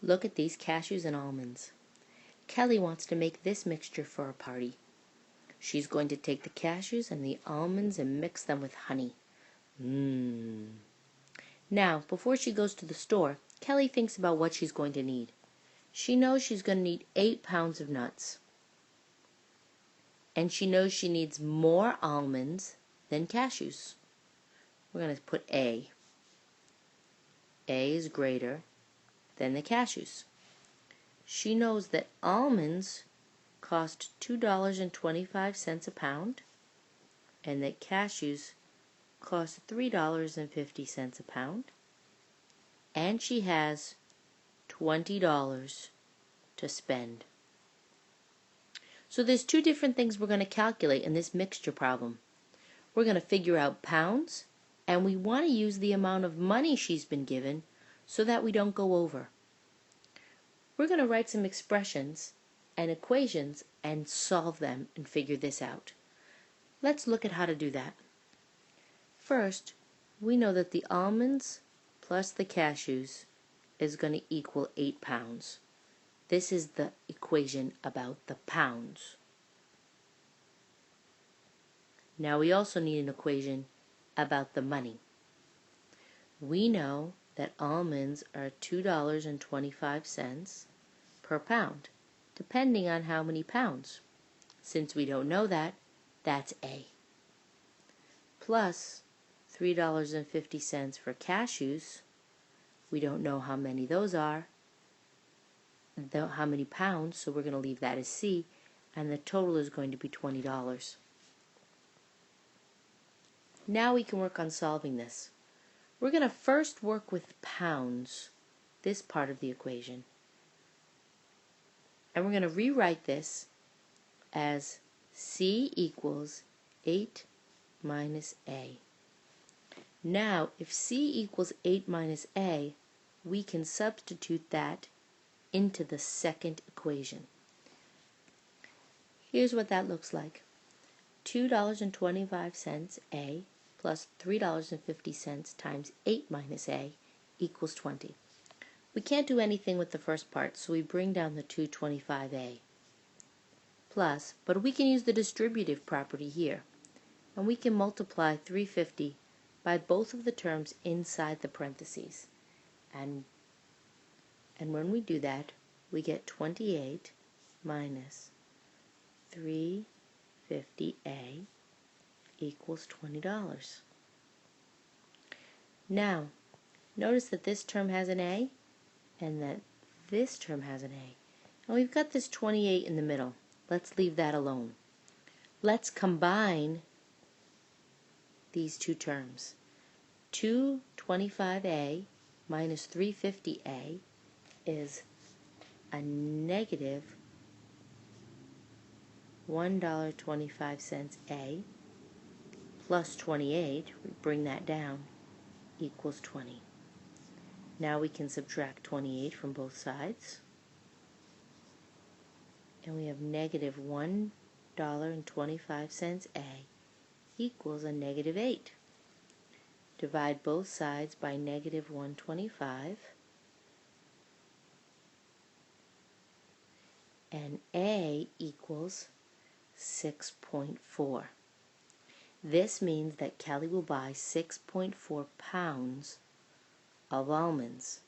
Look at these cashews and almonds. Kelly wants to make this mixture for a party. She's going to take the cashews and the almonds and mix them with honey. Now, before she goes to the store, Kelly thinks about what she's going to need. She knows she's going to need 8 pounds of nuts. And she knows she needs more almonds than cashews. We're going to put A. A is greater than the cashews. She knows that almonds cost $2.25 a pound and that cashews cost $3.50 a pound, and she has $20 to spend. So there's two different things we're going to calculate in this mixture problem. We're going to figure out pounds, and we want to use the amount of money she's been given so that we don't go over. We're going to write some expressions and equations and solve them and figure this out. Let's look at how to do that. First, we know that the almonds plus the cashews is going to equal 8 pounds. This is the equation about the pounds. Now we also need an equation about the money. We know that almonds are $2.25 per pound, depending on how many pounds. Since we don't know that, that's A. Plus $3.50 for cashews. We don't know how many those are, how many pounds, so we're going to leave that as C, and the total is going to be $20. Now we can work on solving this. We're going to first work with pounds, this part of the equation. And we're going to rewrite this as C equals 8 minus A. Now, if C equals 8 minus A, we can substitute that into the second equation. Here's what that looks like. $2.25 A plus $3.50 times 8 minus A equals 20. We can't do anything with the first part, so we bring down the 225A. Plus, but we can use the distributive property here, and we can multiply 350 by both of the terms inside the parentheses. And when we do that, we get 28 minus 350A equals $20. Now, notice that this term has an A and that this term has an A. And we've got this 28 in the middle. Let's leave that alone. Let's combine these two terms. 225A minus 350A is a negative $1.25 A plus 28, we bring that down, equals 20. Now we can subtract 28 from both sides, and we have negative $1.25 A equals a negative 8. Divide both sides by negative 125, and A equals 6.4. This means that Kelly will buy 6.4 pounds of almonds.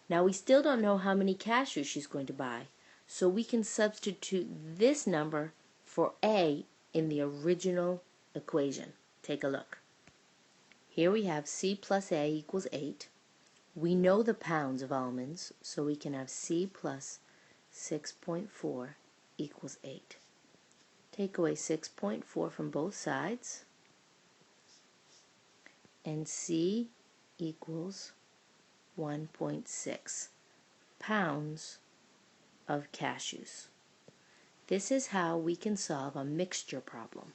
Now we still don't know how many cashews she's going to buy, so we can substitute this number for A in the original equation. Take a look. Here we have C plus A equals 8. We know the pounds of almonds, so we can have C plus 6.4 equals 8. Take away 6.4 from both sides, and C equals 1.6 pounds of cashews. This is how we can solve a mixture problem.